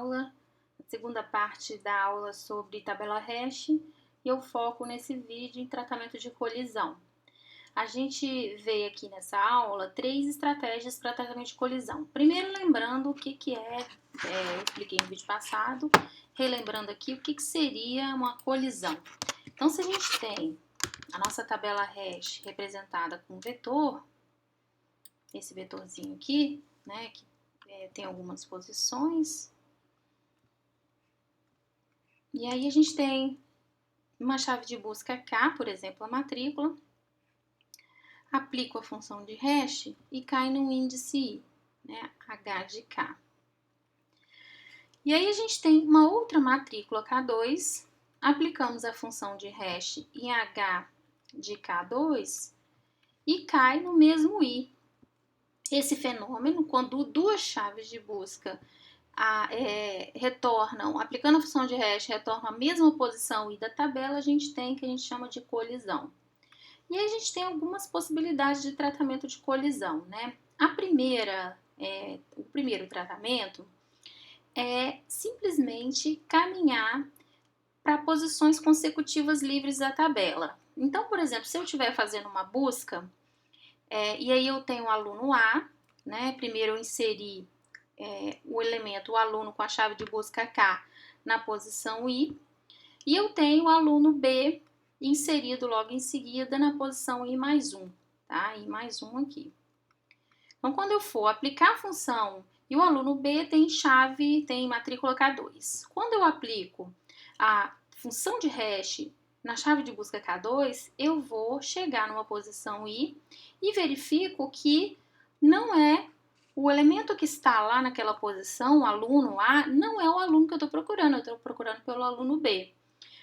aula, a segunda parte da aula sobre tabela hash, e eu foco nesse vídeo em tratamento de colisão. A gente vê aqui nessa aula 3 estratégias para tratamento de colisão. Primeiro, lembrando o que eu expliquei no vídeo passado, relembrando aqui o que seria uma colisão. Então, se a gente tem a nossa tabela hash representada com um vetor, esse vetorzinho aqui, né, que tem algumas posições, e aí a gente tem uma chave de busca K, por exemplo, a matrícula, aplico a função de hash e cai no índice I, né, H de K. E aí a gente tem uma outra matrícula K2, aplicamos a função de hash em H de K2 e cai no mesmo I. Esse fenômeno, quando duas chaves de busca retornam, aplicando a função de hash, retornam a mesma posição I da tabela, a gente tem o que a gente chama de colisão. E aí a gente tem algumas possibilidades de tratamento de colisão, né? O primeiro tratamento é simplesmente caminhar para posições consecutivas livres da tabela. Então, por exemplo, se eu estiver fazendo uma busca, e aí eu tenho o aluno A, né? Primeiro eu inseri o aluno com a chave de busca K na posição I, e eu tenho o aluno B inserido logo em seguida na posição I mais 1, tá? I mais 1 aqui. Então, quando eu for aplicar a função e o aluno B tem matrícula K2. Quando eu aplico a função de hash na chave de busca K2, eu vou chegar numa posição I e verifico que não é o elemento que está lá naquela posição, o aluno A, não é o aluno que eu estou procurando pelo aluno B.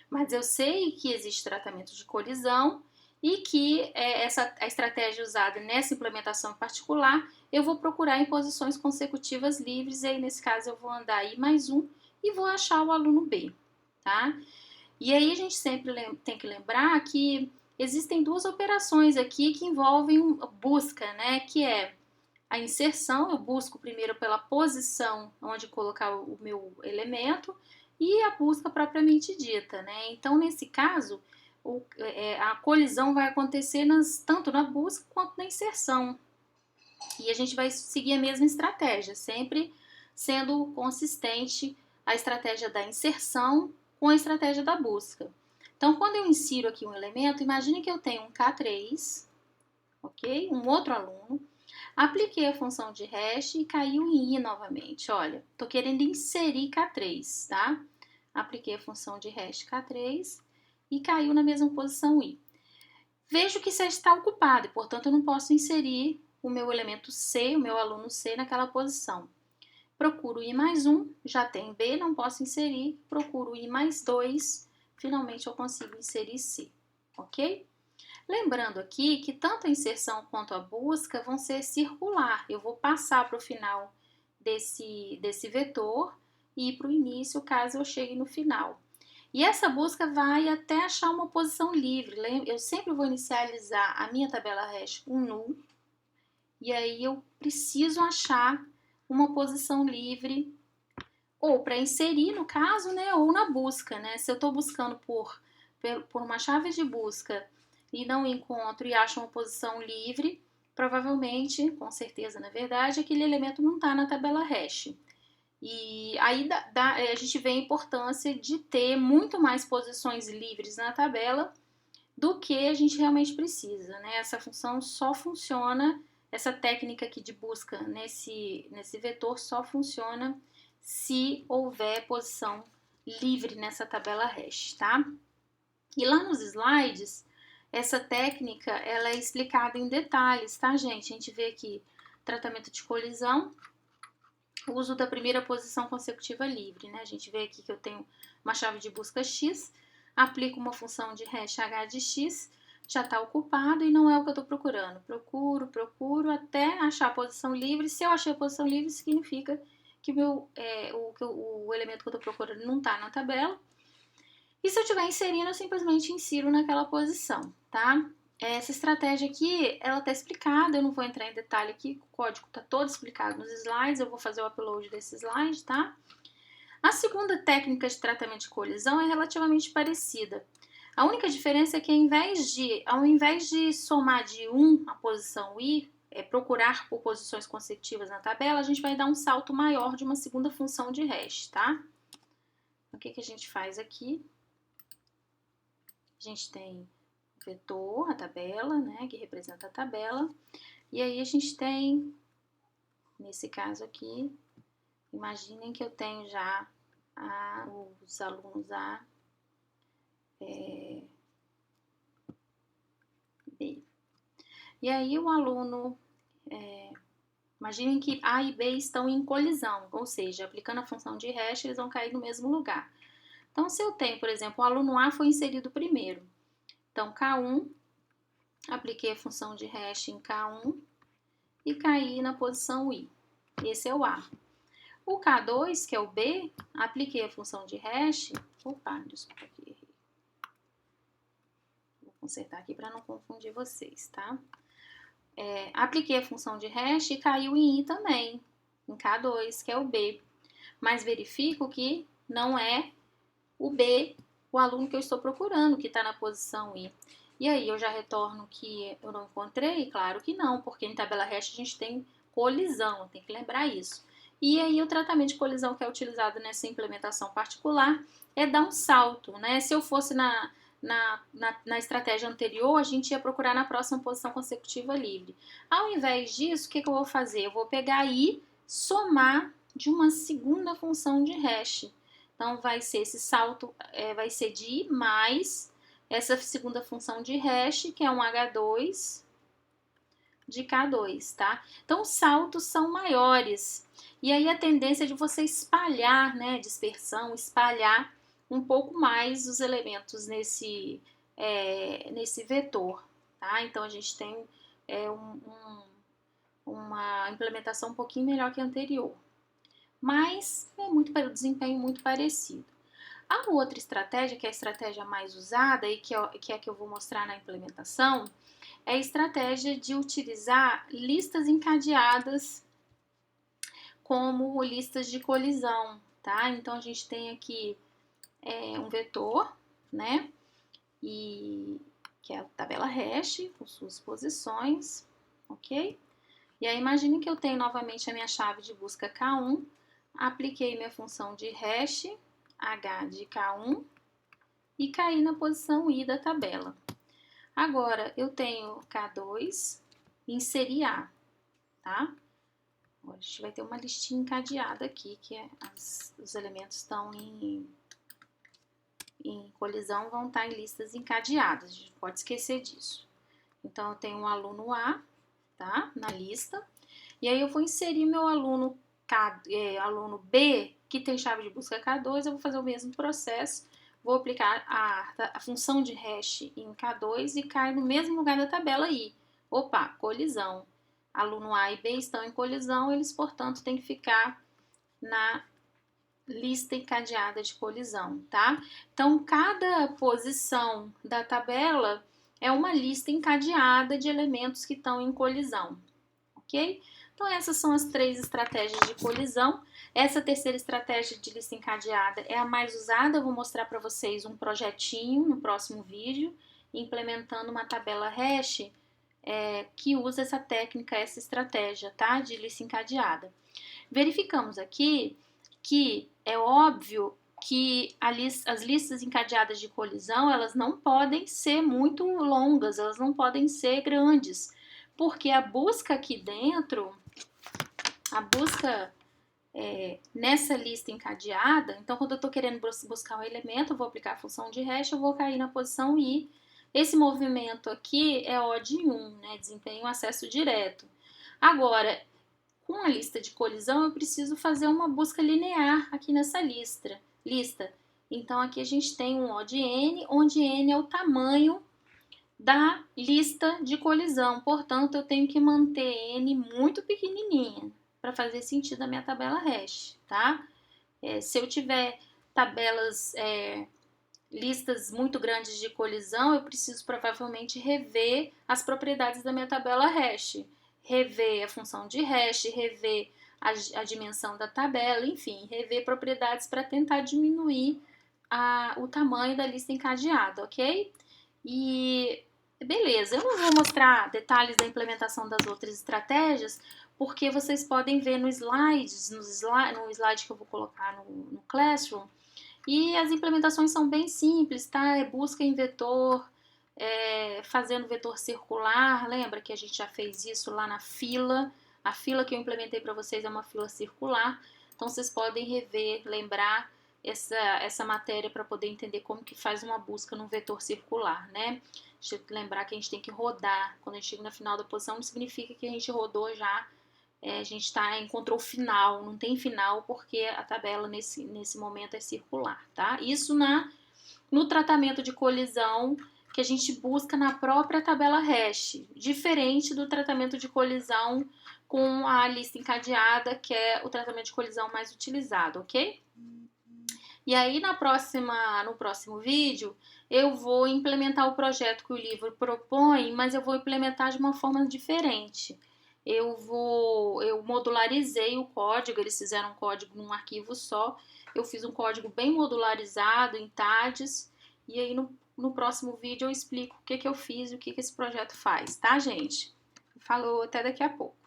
Mas eu sei que existe tratamento de colisão e que a estratégia usada nessa implementação em particular, eu vou procurar em posições consecutivas livres, e aí nesse caso eu vou andar I mais 1 e vou achar o aluno B, tá? E aí a gente sempre tem que lembrar que existem duas operações aqui que envolvem busca, né? Que é a inserção, eu busco primeiro pela posição onde colocar o meu elemento, e a busca propriamente dita, né? Então, nesse caso, a colisão vai acontecer tanto na busca quanto na inserção. E a gente vai seguir a mesma estratégia, sempre sendo consistente a estratégia da inserção com a estratégia da busca. Então, quando eu insiro aqui um elemento, imagine que eu tenho um K3, ok? Um outro aluno. Apliquei a função de hash e caiu em I novamente. Olha, estou querendo inserir K3, tá? Apliquei a função de hash K3 e caiu na mesma posição I. Vejo que C está ocupado e, portanto, eu não posso inserir o meu elemento C, o meu aluno C, naquela posição. Procuro I mais 1, já tem B, não posso inserir. Procuro I mais 2, finalmente eu consigo inserir C, ok? Lembrando aqui que tanto a inserção quanto a busca vão ser circular. Eu vou passar para o final desse vetor e ir para o início, caso eu chegue no final. E essa busca vai até achar uma posição livre. Eu sempre vou inicializar a minha tabela hash com null, e aí eu preciso achar uma posição livre, ou para inserir, no caso, né, ou na busca, né? Se eu estou buscando por uma chave de busca e não encontro e acho uma posição livre, provavelmente, com certeza, na verdade, aquele elemento não está na tabela hash. E aí a gente vê a importância de ter muito mais posições livres na tabela do que a gente realmente precisa, né? Essa função só funciona, essa técnica aqui de busca nesse vetor só funciona se houver posição livre nessa tabela hash, tá? E lá nos slides, essa técnica ela é explicada em detalhes, tá, gente? A gente vê aqui tratamento de colisão, o uso da primeira posição consecutiva livre, né? A gente vê aqui que eu tenho uma chave de busca X, aplico uma função de hash H de X, já está ocupado e não é o que eu estou procurando. Procuro até achar a posição livre. Se eu achei a posição livre, significa que o elemento que eu estou procurando não está na tabela. E se eu estiver inserindo, eu simplesmente insiro naquela posição, tá? Essa estratégia aqui, ela tá explicada, eu não vou entrar em detalhe aqui, o código tá todo explicado nos slides, eu vou fazer o upload desse slide, tá? segunda técnica de tratamento de colisão é relativamente parecida. A única diferença é que ao invés de somar de 1 a posição i, procurar por posições consecutivas na tabela, a gente vai dar um salto maior de uma segunda função de hash, tá? O que a gente faz aqui? A gente tem o vetor, a tabela, né, que representa a tabela, e aí a gente tem, nesse caso aqui, imaginem que eu tenho já os alunos A, B. E aí o aluno, imaginem que A e B estão em colisão, ou seja, aplicando a função de hash, eles vão cair no mesmo lugar. Então, se eu tenho, por exemplo, o aluno A foi inserido primeiro, então K1, apliquei a função de hash em K1 e caí na posição I. Esse é o A. O K2, que é o B, apliquei a função de hash. Opa, desculpa aqui, errei. Vou consertar aqui para não confundir vocês, tá? Apliquei a função de hash e caiu em I também, em K2, que é o B. Mas verifico que não é o B, o aluno que eu estou procurando, que está na posição I. E aí eu já retorno que eu não encontrei? Claro que não, porque em tabela hash a gente tem colisão, tem que lembrar isso. E aí o tratamento de colisão que é utilizado nessa implementação particular é dar um salto, né? Se eu fosse na estratégia anterior, a gente ia procurar na próxima posição consecutiva livre. Ao invés disso, o que eu vou fazer? Eu vou pegar I, somar de uma segunda função de hash. Então, vai ser esse salto, vai ser de I mais essa segunda função de hash, que é um H2 de K2, tá? Então, os saltos são maiores. E aí, a tendência é de você espalhar, né, dispersão, espalhar um pouco mais os elementos nesse vetor, tá? Então, a gente tem uma implementação um pouquinho melhor que a anterior. Mas o desempenho muito parecido. A outra estratégia, que é a estratégia mais usada e que é a que eu vou mostrar na implementação, é a estratégia de utilizar listas encadeadas como listas de colisão, tá? Então, a gente tem aqui um vetor, né? Que é a tabela hash, com suas posições, ok? E aí, imagine que eu tenho novamente a minha chave de busca K1, apliquei minha função de hash, H de K1, e caí na posição I da tabela. Agora, eu tenho K2, inserir A, tá? Agora, a gente vai ter uma listinha encadeada aqui, que os elementos estão em colisão, vão estar em listas encadeadas, a gente não pode esquecer disso. Então, eu tenho um aluno A, tá? Na lista, e aí eu vou inserir meu aluno B, que tem chave de busca K2, eu vou fazer o mesmo processo, vou aplicar a função de hash em K2 e cai no mesmo lugar da tabela I. Opa, colisão. Aluno A e B estão em colisão, eles, portanto, têm que ficar na lista encadeada de colisão, tá? Então, cada posição da tabela é uma lista encadeada de elementos que estão em colisão, ok? Então, essas são as 3 estratégias de colisão. Essa terceira estratégia de lista encadeada é a mais usada. Eu vou mostrar para vocês um projetinho no próximo vídeo, implementando uma tabela hash que usa essa técnica, essa estratégia, tá? De lista encadeada. Verificamos aqui que é óbvio que as listas encadeadas de colisão, elas não podem ser muito longas, elas não podem ser grandes, porque a busca aqui dentro, a busca nessa lista encadeada, então quando eu estou querendo buscar um elemento, eu vou aplicar a função de hash, eu vou cair na posição I. Esse movimento aqui é O de 1, né, desempenho acesso direto. Agora, com a lista de colisão, eu preciso fazer uma busca linear aqui nessa lista. Então, aqui a gente tem um O de N, onde N é o tamanho da lista de colisão. Portanto, eu tenho que manter N muito pequenininha para fazer sentido a minha tabela hash, tá? Se eu tiver listas muito grandes de colisão, eu preciso provavelmente rever as propriedades da minha tabela hash. Rever a função de hash, rever a dimensão da tabela, enfim, rever propriedades para tentar diminuir o tamanho da lista encadeada, ok? E beleza, eu não vou mostrar detalhes da implementação das outras estratégias, porque vocês podem ver no slide que eu vou colocar no Classroom, e as implementações são bem simples, tá? É busca em vetor, fazendo vetor circular, lembra que a gente já fez isso lá na fila? A fila que eu implementei para vocês é uma fila circular, então vocês podem rever, lembrar essa matéria para poder entender como que faz uma busca num vetor circular, né? Deixa eu lembrar que a gente tem que rodar, quando a gente chega no final da posição, não significa que a gente rodou já, a gente encontrou o final, não tem final porque a tabela nesse momento é circular, tá? Isso no tratamento de colisão que a gente busca na própria tabela hash, diferente do tratamento de colisão com a lista encadeada, que é o tratamento de colisão mais utilizado, ok? E aí no próximo vídeo eu vou implementar o projeto que o livro propõe, mas eu vou implementar de uma forma diferente. Eu modularizei o código, eles fizeram um código num arquivo só, eu fiz um código bem modularizado em TADES, e aí no próximo vídeo eu explico o que eu fiz e o que esse projeto faz, tá, gente? Falou, até daqui a pouco.